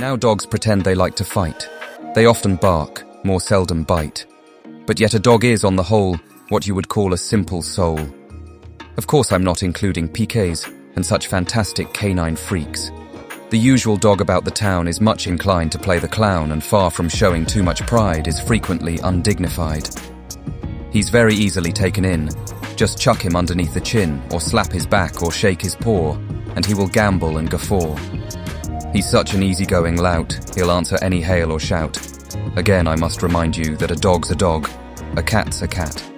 Now dogs pretend they like to fight. They often bark, more seldom bite. But yet a dog is, on the whole, what you would call a simple soul. Of course I'm not including PKs and such fantastic canine freaks. The usual dog about the town is much inclined to play the clown and far from showing too much pride is frequently undignified. He's very easily taken in. Just chuck him underneath the chin or slap his back or shake his paw and he will gambol and guffaw. He's such an easygoing lout, he'll answer any hail or shout. Again, I must remind you that a dog's a dog, a cat's a cat.